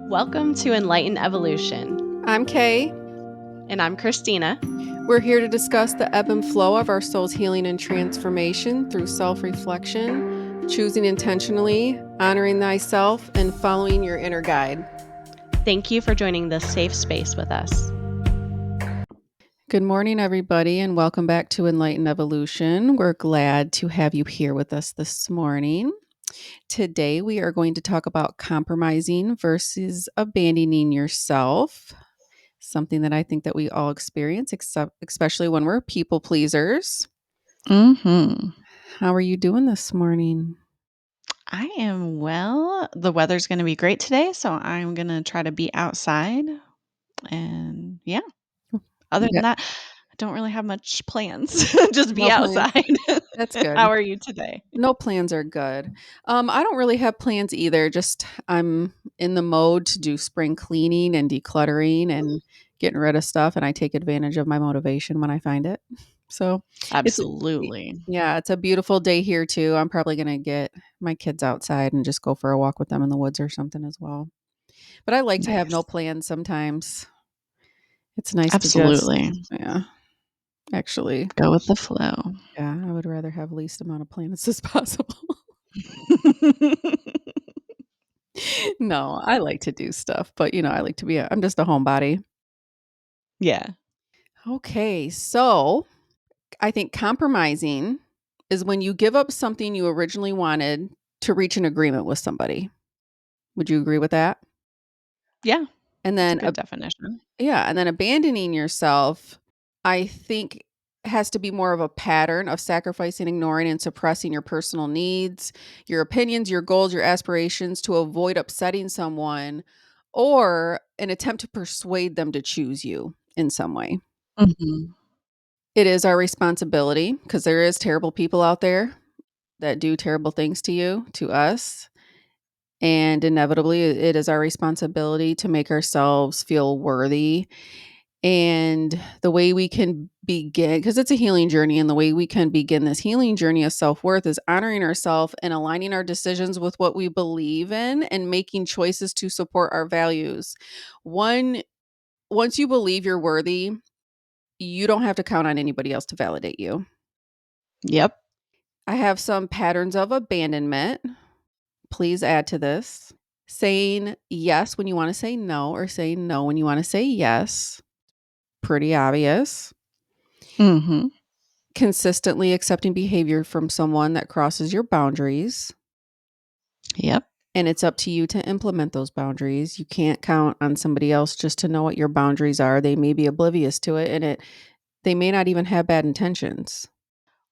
Welcome to Enlightened Evolution. I'm Cay. And I'm Christina. We're here to discuss the ebb and flow of our soul's healing and transformation through self-reflection, choosing intentionally, honoring thyself, and following your inner guide. Thank you for joining this safe space with us. Good morning, everybody, and welcome back to Enlightened Evolution. We're glad to have you here with us this morning. Today, we are going to talk about compromising versus abandoning yourself. Something that I think that we all experience, especially when we're people pleasers. Mm-hmm. How are you doing this morning? I am well. The weather's going to be great today, so I'm going to try to be outside. And yeah, other than that, I don't really have much plans. Just be No plans. outside. That's good. How are you today? No plans are good. I don't really have plans either. Just I'm in the mode to do spring cleaning and decluttering and getting rid of stuff, and I take advantage of my motivation when I find it. So it's Absolutely. it's a beautiful day here too. I'm probably gonna get my kids outside and just go for a walk with them in the woods or something as well. But I like to have no Nice. plans sometimes. It's nice to just Absolutely. actually, Go with the flow. I would rather have least amount of planets as possible. No, I like to do stuff, but I like to I'm just a homebody. Yeah. Okay, so I think compromising is when you give up something you originally wanted to reach an agreement with somebody. Would you agree with that? Yeah. And That's a then, good definition. and then abandoning yourself, I think has to be more of a pattern of sacrificing, ignoring, and suppressing your personal needs, your opinions, your goals, your aspirations to avoid upsetting someone or an attempt to persuade them to choose you in some way. Mm-hmm. It is our responsibility because there is terrible people out there that do terrible things to you, to us. And inevitably, it is our responsibility to make ourselves feel worthy. And the way we can begin, because it's a healing journey, and the way we can begin this healing journey of self worth is honoring ourselves and aligning our decisions with what we believe in and making choices to support our values. Once you believe you're worthy, you don't have to count on anybody else to validate you. Yep. I have some patterns of abandonment. Please add to this. Saying yes when you want to say no, or saying no when you want to say yes. Pretty obvious. Mm-hmm. Consistently accepting behavior from someone that crosses your boundaries. Yep. And it's up to you to implement those boundaries. You can't count on somebody else just to know what your boundaries are. They may be oblivious to it, and they may not even have bad intentions.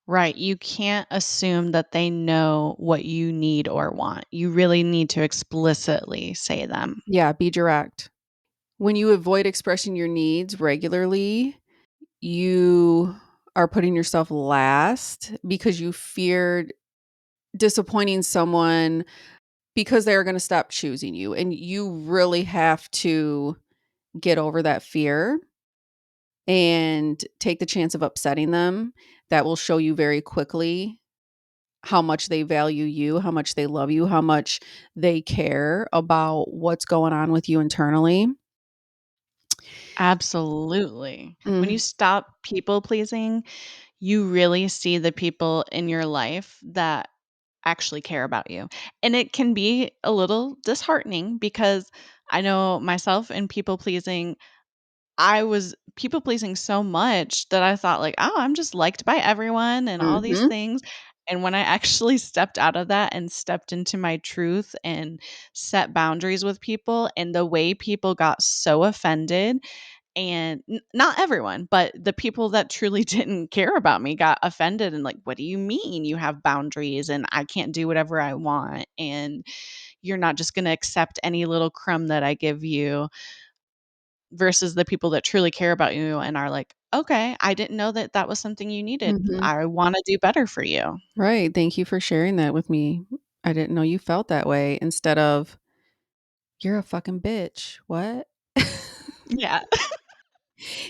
Right. You can't assume that they know what you need or want. You really need to explicitly say them. Yeah, be direct. When you avoid expressing your needs regularly, you are putting yourself last because you feared disappointing someone because they're going to stop choosing you. And you really have to get over that fear and take the chance of upsetting them. That will show you very quickly how much they value you, how much they love you, how much they care about what's going on with you internally. Absolutely. When you Mm. stop people pleasing, you really see the people in your life that actually care about you. And it can be a little disheartening because I know myself in people pleasing, I was people pleasing so much that I thought like, "Oh, I'm just liked by everyone and all these Mhm. things." And when I actually stepped out of that and stepped into my truth and set boundaries with people and the way people got so offended and not everyone, but the people that truly didn't care about me got offended and like, "What do you mean you have boundaries and I can't do whatever I want and you're not just going to accept any little crumb that I give you?" Versus the people that truly care about you and are like, "Okay, I didn't know that that was something you needed. Mhm. I wanna do better for you." Right. Thank you for sharing that with me. I didn't know you felt that way instead of, you're a fucking bitch. What? Yeah.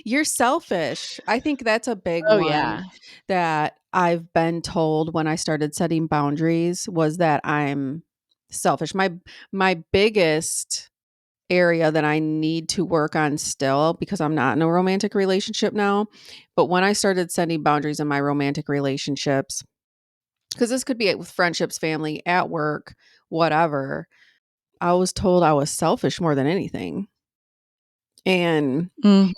You're selfish. I think that's a big Oh, one yeah. that I've been told when I started setting boundaries was that I'm selfish. My biggest area that I need to work on still because I'm not in a romantic relationship now. But when I started setting boundaries in my romantic relationships, because this could be with friendships, family, at work, whatever, I was told I was selfish more than anything. And Mhm.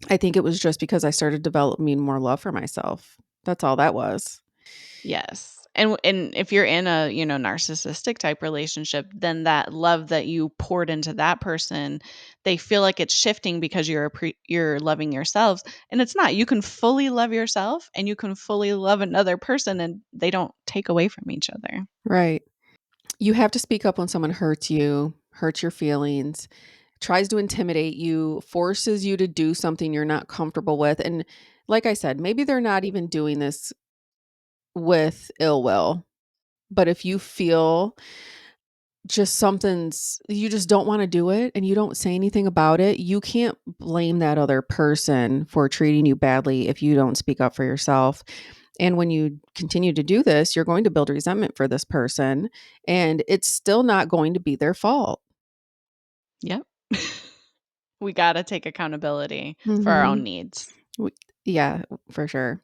I think it was just because I started developing more love for myself. That's all that was. Yes. And if you're in a, narcissistic type relationship, then that love that you poured into that person, they feel like it's shifting because you're loving yourselves, and it's not. You can fully love yourself and you can fully love another person, and they don't take away from each other. Right. You have to speak up when someone hurts you, hurts your feelings, tries to intimidate you, forces you to do something you're not comfortable with. And like I said, maybe they're not even doing this with ill will. But if you feel just something's, you just don't want to do it and you don't say anything about it, you can't blame that other person for treating you badly if you don't speak up for yourself. And when you continue to do this, you're going to build resentment for this person, and it's still not going to be their fault. Yep. We got to take accountability for our own Mhm. needs. W Yeah, for sure.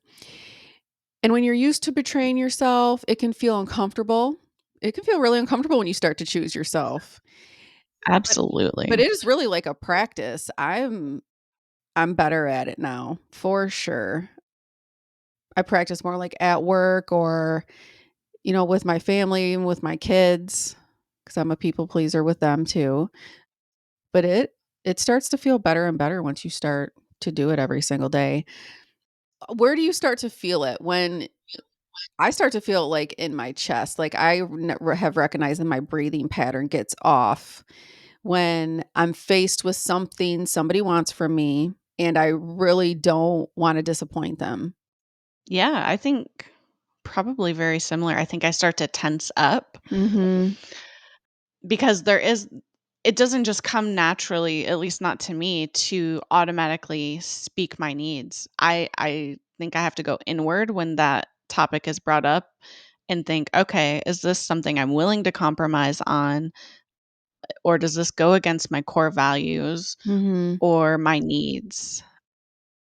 And when you're used to betraying yourself, it can feel uncomfortable. It can feel really uncomfortable when you start to choose yourself. But Absolutely. it is really like a practice. I'm better at it now, for sure. I practice more like at work or, with my family and with my kids, because 'cause I'm a people pleaser with them too. But it starts to feel better and better once you start to do it every single day. Where do you start to feel it? When I start to feel, like, in my chest, like, have recognized that my breathing pattern gets off when I'm faced with something somebody wants from me, and I really don't wanna disappoint them. Yeah, I think probably very similar. I think I start to tense up Mhm. because it doesn't just come naturally, at least not to me, to automatically speak my needs. I think I have to go inward when that topic is brought up and think, okay, is this something I'm willing to compromise on, or does this go against my core values Mhm. or my needs?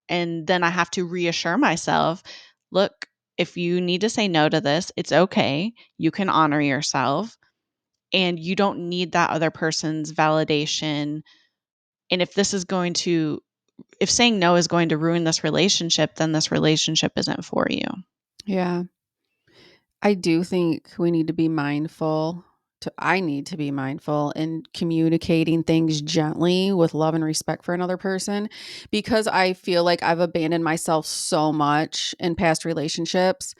And then I have to reassure myself, look, if you need to say no to this, it's okay. You can honor yourself and you don't need that other person's validation. And if saying no is going to ruin this relationship, then this relationship isn't for you. Yeah. I do think we need to be mindful I need to be mindful in communicating things gently with love and respect for another person because I feel like I've abandoned myself so much in past relationships.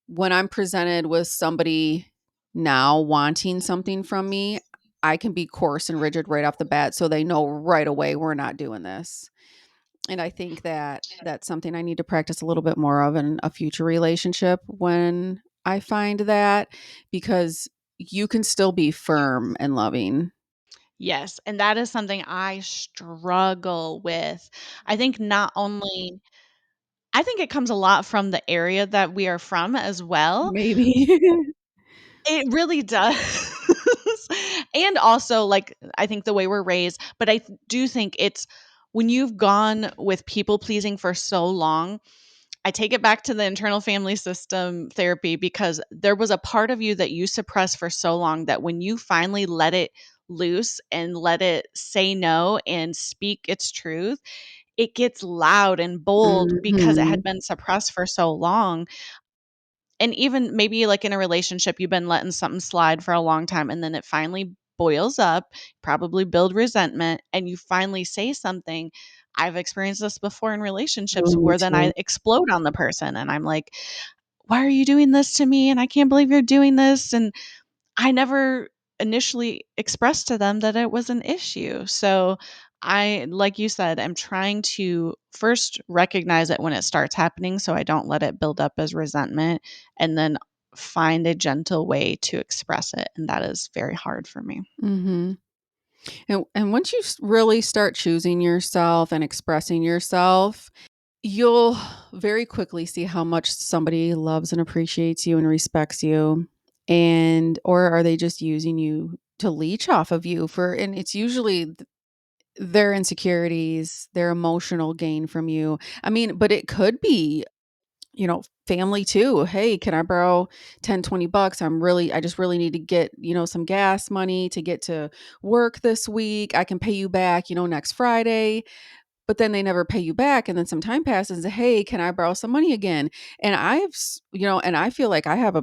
When I'm presented with somebody now wanting something from me, I can be coarse and rigid right off the bat so they know right away we're not doing this. And I think that that's something I need to practice a little bit more of in a future relationship when I find that, because you can still be firm and loving. Yes, and that is something I struggle with. I think not only I think it comes a lot from the area that we are from as well. Maybe. It really does. And also, like, I think the way we're raised, but do think it's when you've gone with people pleasing for so long, I take it back to the internal family system therapy because there was a part of you that you suppressed for so long that when you finally let it loose and let it say no and speak its truth, it gets loud and bold because it had Mhm. been suppressed for so long. And even maybe like in a relationship, you've been letting something slide for a long time and then it finally boils up, probably build resentment, and you finally say something. I've experienced this before in Oh, relationships me where then I too. explode on the person and I'm like, why are you doing this to me? And I can't believe you're doing this. And I never initially expressed to them that it was an issue. So I, like you said, am trying to first recognize it when it starts happening so I don't let it build up as resentment and then find a gentle way to express it. And that is very hard for me. Mhm. And once you really start choosing yourself and expressing yourself, you'll very quickly see how much somebody loves and appreciates you and respects you. And or are they just using you to leech off of you for, and it's usually their insecurities, their emotional gain from you. I mean, but it could be, family too. Hey, can I borrow 10, $20? I just really need to get, some gas money to get to work this week. I can pay you back, next Friday. But then they never pay you back. And then some time passes. Hey, can I borrow some money again? And and I feel like I have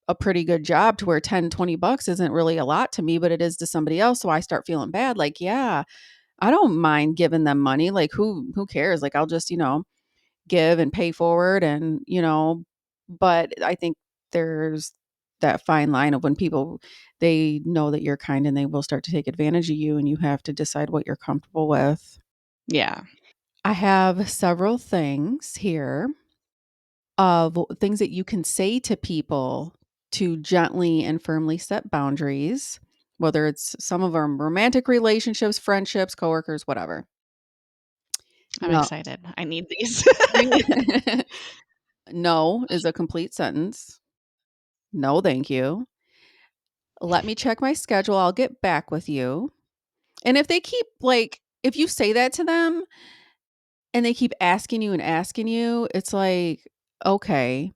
a pretty good job to where 10, $20 isn't really a lot to me, but it is to somebody else. So I start feeling bad. Like, yeah, I don't mind giving them money. Like, who cares? Like, I'll just, give and pay forward, and but I think there's that fine line of when people, they know that you're kind and they will start to take advantage of you, and you have to decide what you're comfortable with. Yeah. I have several things here of things that you can say to people to gently and firmly set boundaries, whether it's some of them romantic relationships, friendships, coworkers, whatever. I'm No. excited. I need these. No is a complete sentence. No, thank you. Let me check my schedule. I'll get back with you. And if they keep, like, if you say that to them and they keep asking you, it's like, okay,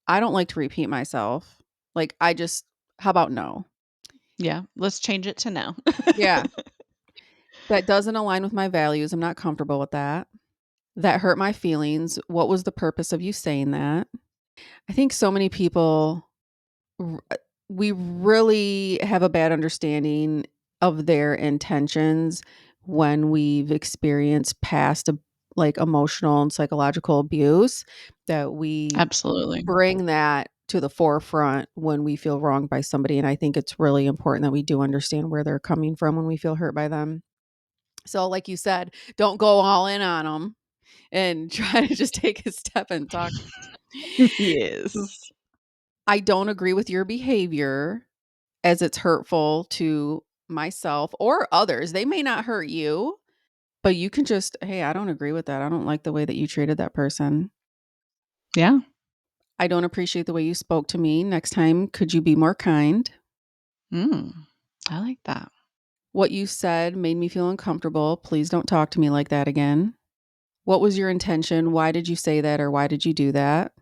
I don't like to repeat myself. Like, how about no? Yeah, let's change it to no. Yeah. That doesn't align with my values. I'm not comfortable with that. That hurt my feelings. What was the purpose of you saying that? I think so many people, r- uh, we really have a bad understanding of their intentions when we've experienced past like emotional and psychological abuse, that we Absolutely. bring that to the forefront when we feel wronged by somebody. And I think it's really important that we do understand where they're coming from when we feel hurt by them. So, like you said, don't go all in on them and try to just take a step and talk. Yes. I don't agree with your behavior, as it's hurtful to myself or others. They may not hurt you, but you can just, hey, I don't agree with that. I don't like the way that you treated that person. Yeah. I don't appreciate the way you spoke to me. Next time, could you be more kind? Mm, I like that. What you said made me feel uncomfortable. Please don't talk to me like that again. What was your intention? Why did you say that, or why did you do that?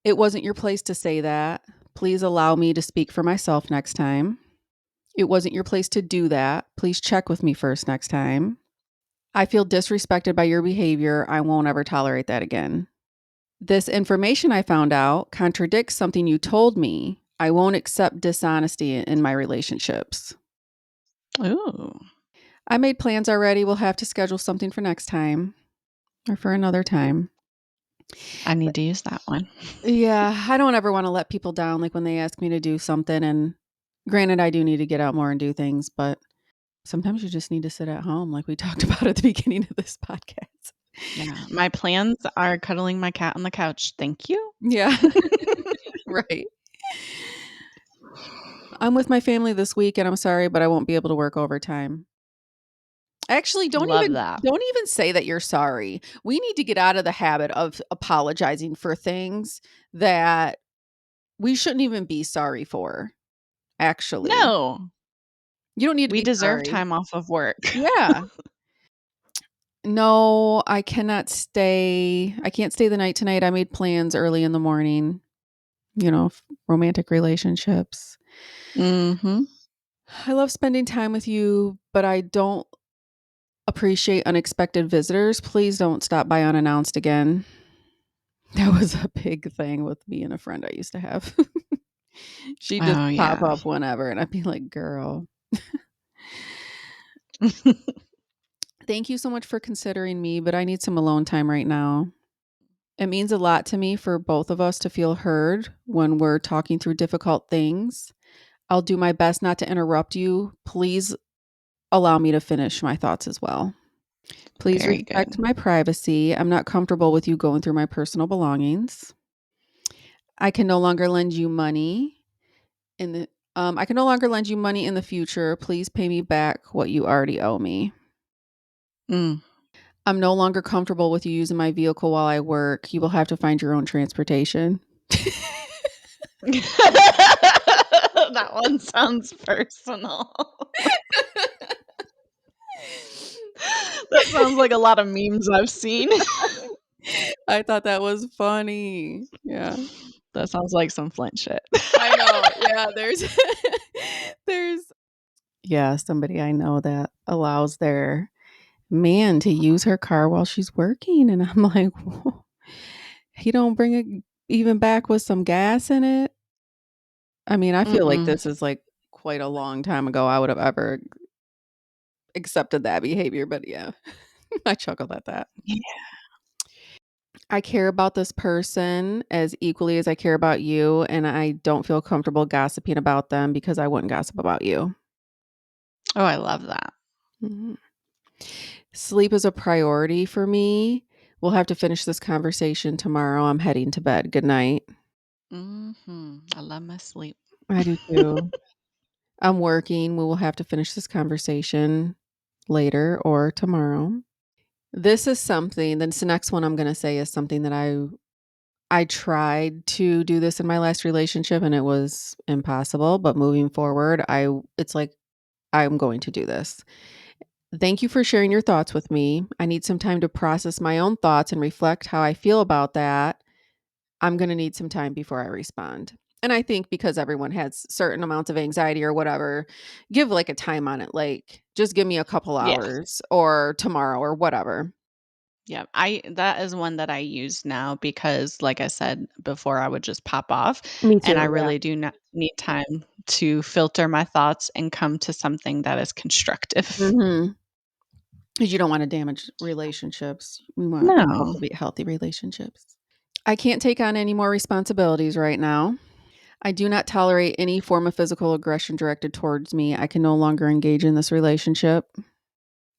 It wasn't your place to say that. Please allow me to speak for myself next time. It wasn't your place to do that. Please check with me first next time. I feel disrespected by your behavior. I won't ever tolerate that again. This information I found out contradicts something you told me. I won't accept dishonesty in my relationships. Ooh, I made plans already. We'll have to schedule something for next time or for another time. I need to use that one. Yeah, I don't ever want to let people down, like when they ask me to do something. And granted, I do need to get out more and do things, but sometimes you just need to sit at home, like we talked about at the beginning of this podcast. Yeah. My plans are cuddling my cat on the couch. Thank you. Yeah, right. I'm with my family this week and I'm sorry, but I won't be able to work overtime. Actually, Love that. don't even say that you're sorry. We need to get out of the habit of apologizing for things that we shouldn't even be sorry for, actually. No, You don't need to we be deserve sorry. time off of work. Yeah. No, I cannot stay. I can't stay the night tonight. I made plans early in the morning, romantic relationships. Mhm. I love spending time with you, but I don't appreciate unexpected visitors. Please don't stop by unannounced again. That was a big thing with me and a friend I used to have. She'd just Oh, pop yeah. up whenever, and I'd be like, girl, thank you so much for considering me, but I need some alone time right now. It means a lot to me for both of us to feel heard when we're talking through difficult things. I'll do my best not to interrupt you. Please allow me to finish my thoughts as well. Please Very respect good. my privacy. I'm not comfortable with you going through my personal belongings. I can no longer lend you money in the I can no longer lend you money in the future. Please pay me back what you already owe me. Mm. I'm no longer comfortable with you using my vehicle while I work. You will have to find your own transportation. That one sounds personal. That sounds like a lot of memes I've seen. I thought that was funny. Yeah. That sounds like some Flint shit. I know. Yeah, there's there's yeah, somebody I know that allows their man to use her car while she's working, and I'm like, "Whoa, he don't bring it even back with some gas in it?" I mean, I feel like Mm-mm. this is, like, quite a long time ago I would have ever accepted that behavior, but yeah, I chuckled at that. Yeah. I care about this person as equally as I care about you, and I don't feel comfortable gossiping about them because I wouldn't gossip about you. Oh, I love that. Mhm. Sleep is a priority for me. We'll have to finish this conversation tomorrow. I'm heading to bed. Good night. I love my sleep. I do too. I'm working. We will have to finish this conversation later or tomorrow. This is something, this next one I'm going to say is something that I tried to do this in my last relationship and it was impossible, but moving forward, it's like I'm going to do this. Thank you for sharing your thoughts with me. I need some time to process my own thoughts and reflect how I feel about that. I'm going to need some time before I respond. And I think because everyone has certain amounts of anxiety or whatever, give like a time on it. Like just give me a couple Yeah. hours or tomorrow or whatever. Yeah. That is one that I use now because like I said before, I would just pop off Me and I too. Yeah. really do not need time to filter my thoughts and come to something that is constructive. Mhm. 'Cause you don't wanna damage relationships. We wanna No. cultivate healthy relationships. I can't take on any more responsibilities right now. I do not tolerate any form of physical aggression directed towards me. I can no longer engage in this relationship.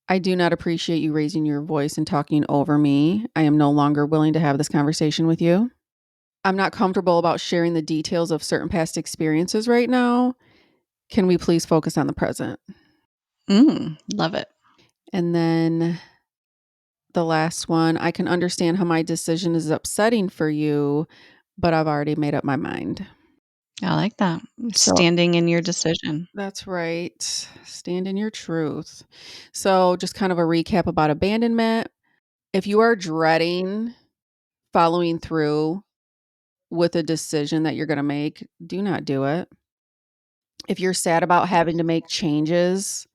I do not appreciate you raising your voice and talking over me. I am no longer willing to have this conversation with you. I'm not comfortable about sharing the details of certain past experiences right now. Can we please focus on the present? Love it. And then the last one, I can understand how my decision is upsetting for you, but I've already made up my mind. I like that. So Standing in your decision. that's right. Stand in your truth. So, just kind of a recap about abandonment. If you are dreading following through with a decision that you're going to make, do not do it. If you're sad about having to make changes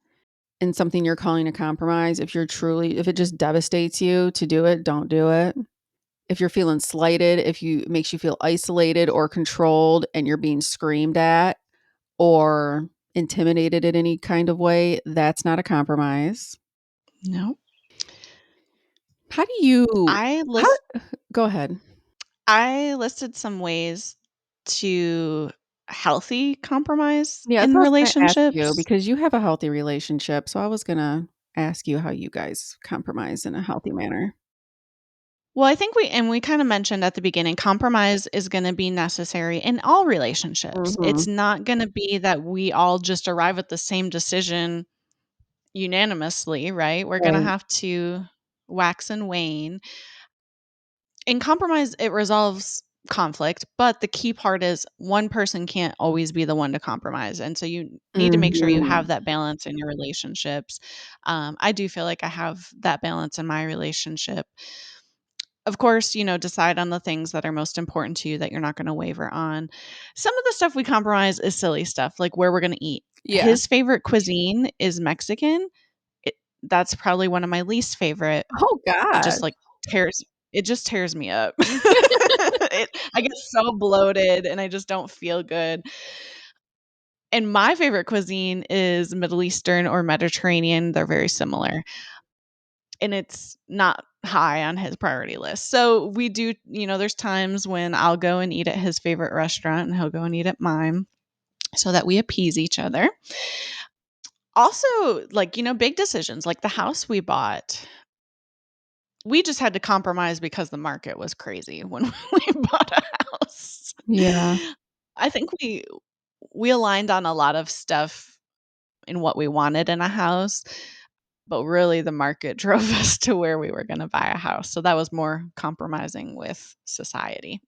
in something you're calling a compromise, if it just devastates you to do it, don't do it. If you're feeling slighted, if you it makes you feel isolated or controlled and you're being screamed at or intimidated in any kind of way, that's not a compromise. No. How do you I how list Go ahead. I listed some ways to healthy compromise Yeah, that's in what I was gonna ask you relationships. because you have a healthy relationship, so I was gonna ask you how you guys compromise in a healthy manner. Well, I think we kind of mentioned at the beginning, compromise is going to be necessary in all relationships. It's Mhm. not going to be that we all just arrive at the same decision unanimously, right? We're going to Right. have to wax and wane. In compromise, it resolves conflict, but the key part is one person can't always be the one to compromise. And so you need to make sure you have Mhm. that balance in your relationships. I do feel like I have that balance in my relationship. Of course, decide on the things that are most important to you that you're not going to waver on. Some of the stuff we compromise is silly stuff, like where we're going to eat. Yeah. His favorite cuisine is Mexican. It, that's probably one of my least favorite. Oh It gosh. just like tears it just tears me up. I get so bloated and I just don't feel good. And my favorite cuisine is Middle Eastern or Mediterranean. They're very similar. And it's not high on his priority list. So we do, there's times when I'll go and eat at his favorite restaurant and he'll go and eat at mine so that we appease each other. Also, like, big decisions like the house we bought. We just had to compromise because the market was crazy when we bought a house. Yeah. I think we aligned on a lot of stuff in what we wanted in a house, but really the market drove us to where we were gonna buy a house, so that was more compromising with society.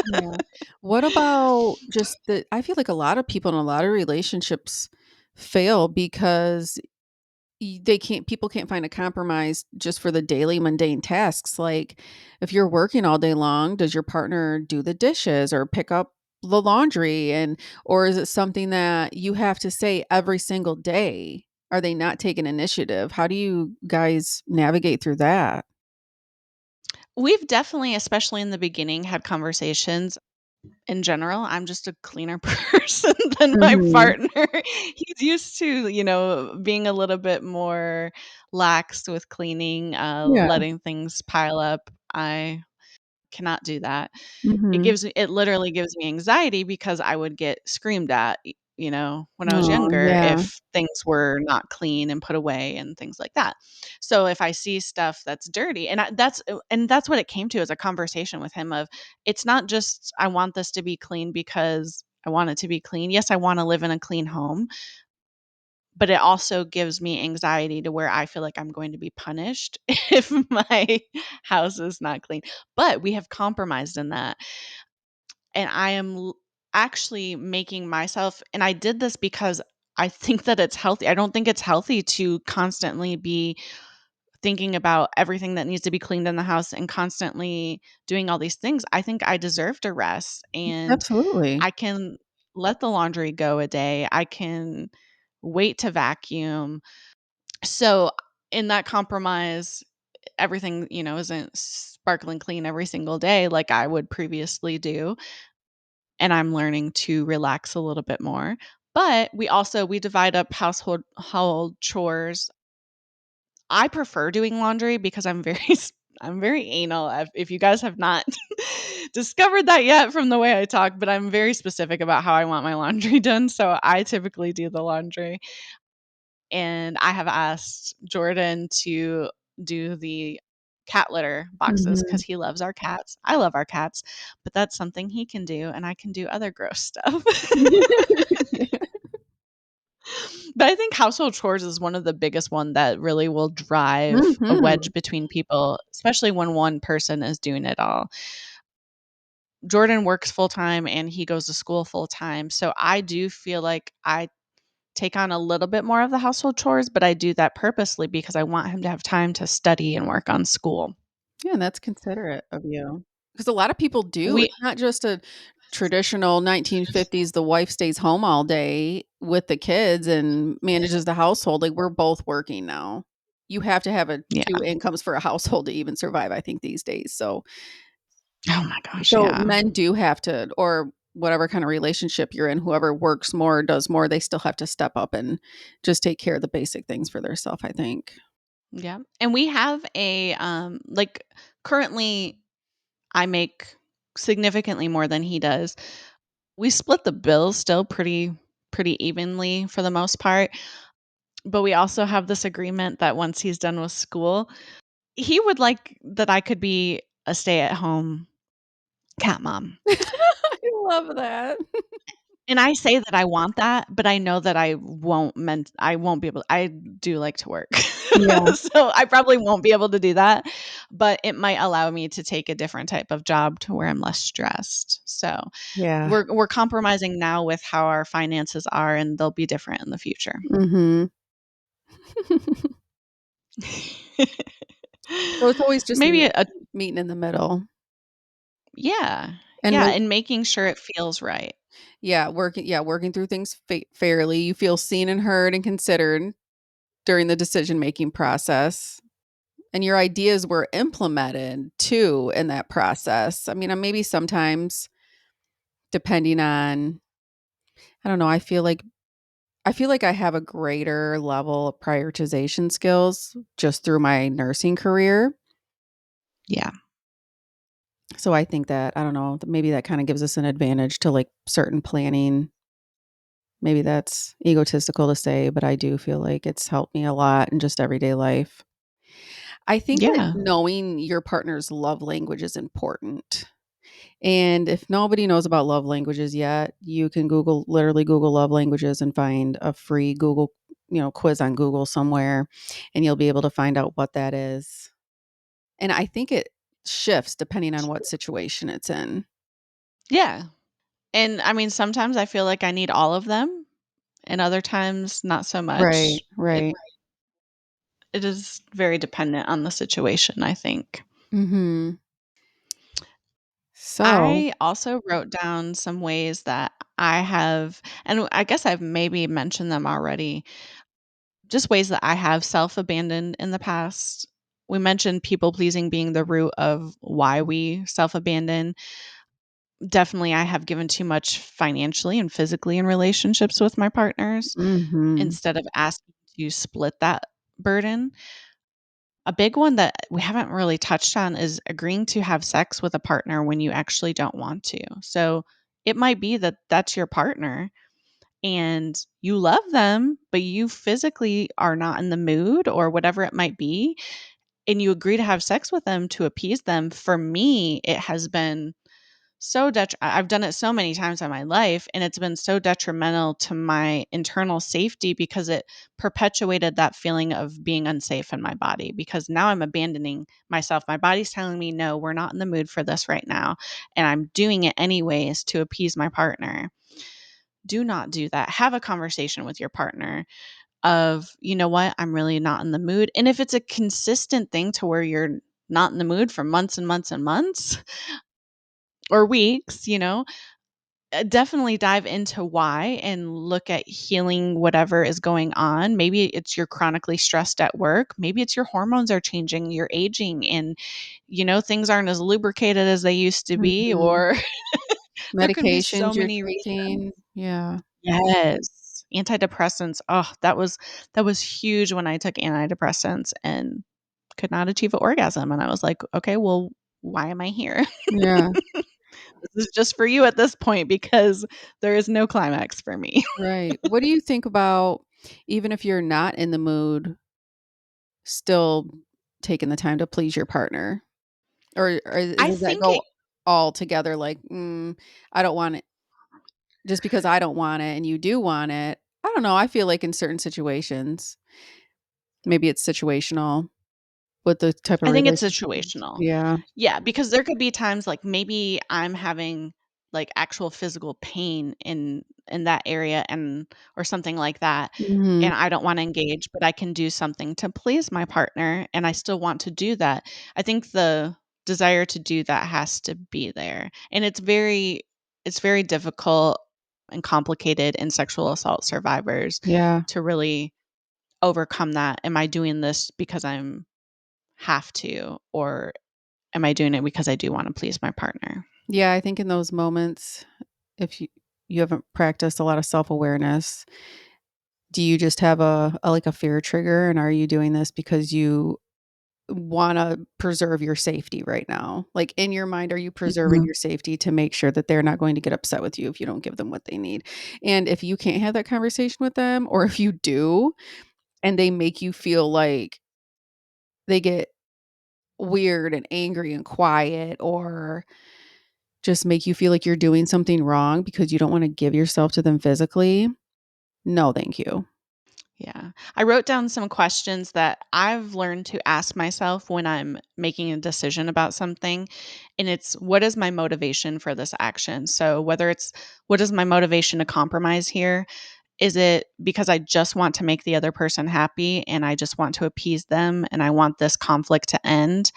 Yeah. What about just the I feel like a lot of people in a lot of relationships fail because they can't people can't find a compromise just for the daily mundane tasks. Like if you're working all day long, does your partner do the dishes or pick up the laundry and or is it something that you have to say every single day? Are they not taking initiative? How do you guys navigate through that? We've definitely, especially in the beginning, had conversations. In general, I'm just a cleaner person than my Mhm. partner. He's used to, being a little bit more lax with cleaning, Yeah. letting things pile up. I cannot do that. Mhm. It literally gives me anxiety because I would get screamed at, when I was Oh, younger yeah. if things were not clean and put away and things like that. So if I see stuff that's dirty and that's what it came to as a conversation with him of it's not just I want this to be clean because I want it to be clean. Yes, I want to live in a clean home, but it also gives me anxiety to where I feel like I'm going to be punished if my house is not clean. But we have compromised in that, and I am actually making myself, and I did this because I think that it's healthy. I don't think it's healthy to constantly be thinking about everything that needs to be cleaned in the house and constantly doing all these things. I think I deserve to rest, and Absolutely. I can let the laundry go a day. I can wait to vacuum. So in that compromise, everything, isn't sparkling clean every single day like I would previously do, and I'm learning to relax a little bit more. But we divide up household chores. I prefer doing laundry because I'm very anal. If you guys have not discovered that yet from the way I talk, but I'm very specific about how I want my laundry done. So I typically do the laundry, and I have asked Jordan to do the cat litter boxes because Mhm. he loves our cats. I love our cats, but that's something he can do, and I can do other gross stuff. But I think household chores is one of the biggest one that really will drive a Mhm. wedge between people, especially when one person is doing it all. Jordan works full time and he goes to school full time. So I do feel like I take on a little bit more of the household chores, but I do that purposely because I want him to have time to study and work on school. Yeah, and that's considerate of you. Because a lot of people do. We It's not just a traditional 1950s, the wife stays home all day with the kids and manages the household, like, we're both working now. You have to have a Yeah. 2 incomes for a household to even survive, I think, these days, Oh my gosh, so yeah. men do have to or whatever kind of relationship you're in, whoever works more, does more, they still have to step up and just take care of the basic things for their self, I think. Yeah. And we have currently I make significantly more than he does. We split the bills still pretty evenly for the most part, but we also have this agreement that once he's done with school, he would like that I could be a stay-at-home cat mom. I love that. And I say that I want that, but I know that I won't be able I do like to work. Yeah, So, I probably won't be able to do that, but it might allow me to take a different type of job to where I'm less stressed. So, yeah. we're compromising now with how our finances are, and they'll be different in the future. Mhm. So it's always just Maybe a meeting in the middle Yeah. and Yeah, make and making sure it feels right. working through things fairly. You feel seen and heard and considered during the decision-making process, and your ideas were implemented too in that process. I mean, maybe sometimes depending on I don't know, I feel like I have a greater level of prioritization skills just through my nursing career. Yeah. So I think that, I don't know, maybe that kind of gives us an advantage to like certain planning. Maybe that's egotistical to say, but I do feel like it's helped me a lot in just everyday life. I think that Yeah. knowing your partner's love language is important. And if nobody knows about love languages yet, you can literally Google love languages and find a free Google, quiz on Google somewhere, and you'll be able to find out what that is. And I think it shifts depending on what situation it's in. Yeah. And I mean, sometimes I feel like I need all of them, and other times not so Right, much. It right. it is very dependent on the situation, I think. Mhm. So I also wrote down some ways that I have, and I guess I've maybe mentioned them already, just ways that I have self-abandoned in the past. We mentioned people pleasing being the root of why we self-abandon. Definitely, I have given too much financially and physically in relationships with my partners mhm. instead of asking to split that burden. A big one that we haven't really touched on is agreeing to have sex with a partner when you actually don't want to. So it might be that that's your partner and you love them, but you physically are not in the mood or whatever it might be. And you agree to have sex with them to appease them. For me, it has been I've done it so many times in my life, and it's been so detrimental to my internal safety because it perpetuated that feeling of being unsafe in my body, because now I'm abandoning myself. My body's telling me, "No, we're not in the mood for this right now," and I'm doing it anyways to appease my partner. Do not do that. Have a conversation with your partner of, "You know what? I'm really not in the mood." And if it's a consistent thing to where you're not in the mood for months and months and months or weeks, definitely dive into why and look at healing whatever is going on. Maybe it's you're chronically stressed at work. Maybe it's your hormones are changing, you're aging, and things aren't as lubricated as they used to be, Mhm. or there could be so Medications you're many reasons. taking. Yeah. Yes. Antidepressants. Oh, that was huge when I took antidepressants and could not achieve an orgasm. And I was like, okay, well, why am I here? Yeah. This is just for you at this point because there is no climax for me. Right. What do you think about, even if you're not in the mood, still taking the time to please your partner? Or I does that think it go all together, like, I don't want it just because I don't want it and you do want it? I don't know, I feel like in certain situations, maybe it's situational with the type of I think it's relationship. situational. Yeah. Yeah, because there could be times like maybe I'm having like actual physical pain in that area and or something like that, Mhm. and I don't want to engage, but I can do something to please my partner and I still want to do that. I think the desire to do that has to be there. And it's very difficult and complicated in sexual assault survivors Yeah. to really overcome that. Am I doing this because I'm have to, or am I doing it because I do wanna please my partner? Yeah, I think in those moments, if you haven't practiced a lot of self-awareness, do you just have like, a fear trigger, and are you doing this because you wanna preserve your safety right now? Like, in your mind, are you preserving Mhm. your safety to make sure that they're not going to get upset with you if you don't give them what they need? And if you can't have that conversation with them, or if you do, and they make you feel like they get weird and angry and quiet, or just make you feel like you're doing something wrong because you don't wanna give yourself to them physically, no, thank you. Yeah. I wrote down some questions that I've learned to ask myself when I'm making a decision about something, and it's, "What is my motivation for this action?" So, whether it's, "What is my motivation to compromise here?" Is it because I just want to make the other person happy, and I just want to appease them, and I want this conflict to end?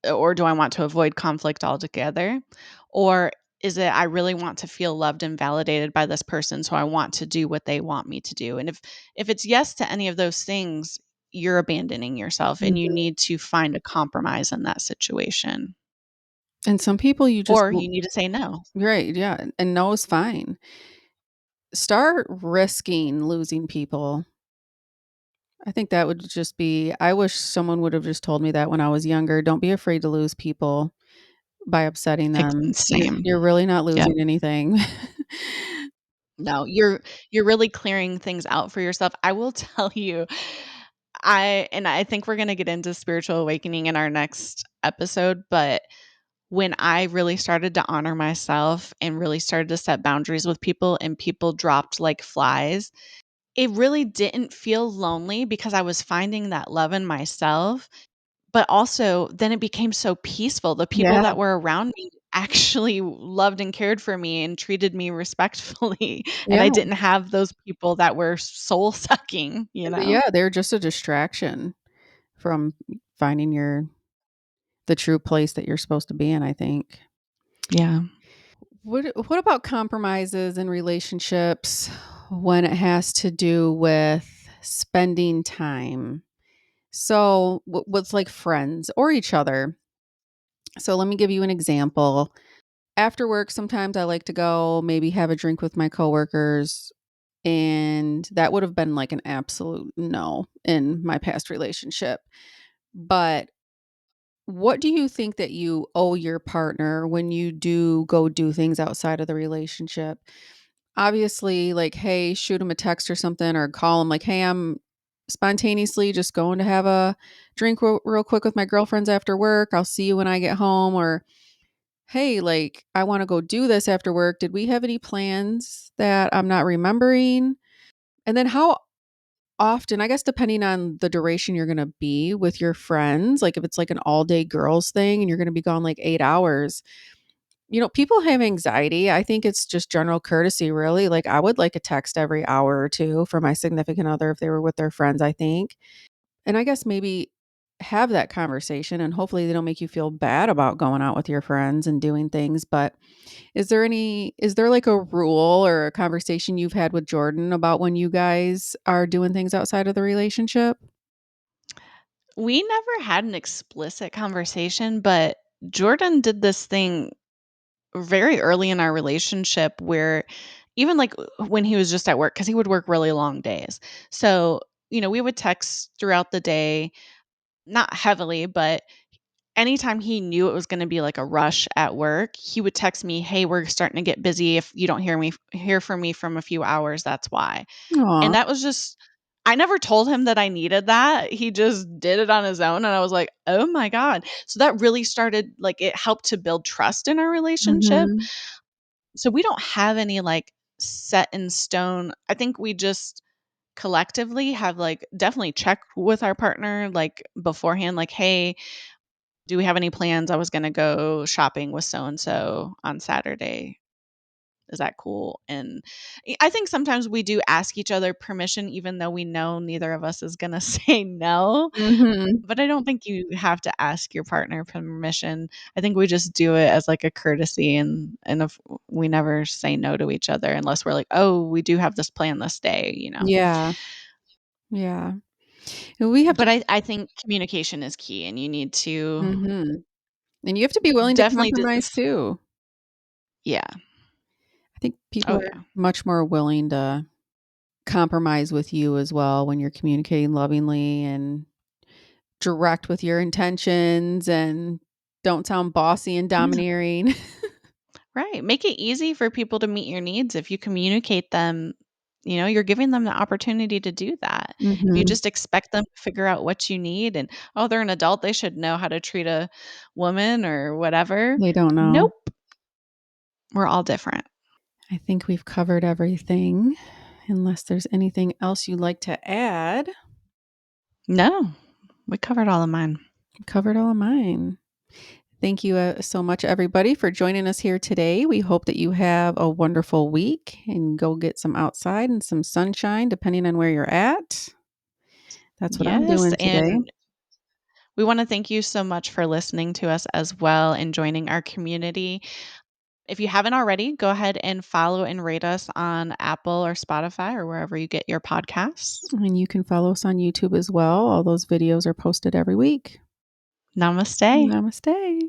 Or do I want to avoid conflict altogether? Or is it I really want to feel loved and validated by this person, so I want to do what they want me to do? And if it's yes to any of those things, you're abandoning yourself and you Mhm. need to find a compromise in that situation. And some people you just Or won't. you need to say no. Right, yeah, and no is fine. Start risking losing people. I think that would just be, I wish someone would have just told me that when I was younger. Don't be afraid to lose people by upsetting them. Same. You're really not Yeah. losing anything. No, you're really clearing things out for yourself. I will tell you, I think we're gonna get into spiritual awakening in our next episode, but when I really started to honor myself and really started to set boundaries with people and people dropped like flies, it really didn't feel lonely because I was finding that love in myself, but also then it became so peaceful. The people Yeah. that were around me actually loved and cared for me and treated me respectfully, and Yeah. I didn't have those people that were soul sucking, you know? Yeah, they're just a distraction from finding the true place that you're supposed to be in, I think. Yeah. What about compromises in relationships when it has to do with spending time? So, what's like friends or each other? So, let me give you an example. After work, sometimes I like to go maybe have a drink with my coworkers, and that would have been like an absolute no in my past relationship. But what do you think that you owe your partner when you do go do things outside of the relationship? Obviously, like, hey, shoot him a text or something, or call him like, hey, I'm spontaneously just going to have a drink real quick with my girlfriends after work. I'll see you when I get home. Or, hey, like, I want to go do this after work. Did we have any plans that I'm not remembering? And then how often, I guess, depending on the duration you're going to be with your friends, like if it's like an all day girls thing and you're going to be gone like 8 hours, people have anxiety. I think it's just general courtesy, really. Like, I would like a text every hour or two for my significant other if they were with their friends, I think. And I guess maybe have that conversation and hopefully they don't make you feel bad about going out with your friends and doing things. But is there like a rule or a conversation you've had with Jordan about when you guys are doing things outside of the relationship? We never had an explicit conversation, but Jordan did this thing very early in our relationship where even like when he was just at work, because he would work really long days. So, we would text throughout the day, not heavily, but anytime he knew it was going to be like a rush at work, he would text me, "Hey, we're starting to get busy. If you don't hear from me from a few hours, that's why." And Aw. that was just I never told him that I needed that. He just did it on his own and I was like, "Oh my god." So that really started like it helped to build trust in our relationship. Mhm. So we don't have any like set in stone. I think we just collectively have like definitely checked with our partner like beforehand like, "Hey, do we have any plans? I was going to go shopping with so and so on Saturday. Is that cool?" And I think sometimes we do ask each other permission, even though we know neither of us is going to say no. Mhm. But I don't think you have to ask your partner permission. I think we just do it as like a courtesy, and if we never say no to each other unless we're like, oh, we do have this plan this day. Yeah. Yeah. And we have to. But I think communication is key, and you need to Mhm. And you have to be willing to definitely, compromise too. yeah. I think people Oh are yeah. much more willing to compromise with you as well when you're communicating lovingly and direct with your intentions and don't sound bossy and Yeah. domineering. Right. Make it easy for people to meet your needs. If you communicate them, you're giving them the opportunity to do that. If you Mhm. just expect them to figure out what you need and, oh, they're an adult, they should know how to treat a woman or whatever. They don't know. Nope. We're all different. I think we've covered everything. Unless there's anything else you'd like to add, No, we covered all of mine. covered all of mine. Thank you so much, everybody, for joining us here today. We hope that you have a wonderful week and go get some outside and some sunshine, depending on where you're at. That's what I'm Yes. doing today. And we want to thank you so much for listening to us as well and joining our community. If you haven't already, go ahead and follow and rate us on Apple or Spotify or wherever you get your podcasts. And you can follow us on YouTube as well. All those videos are posted every week. Namaste. Namaste.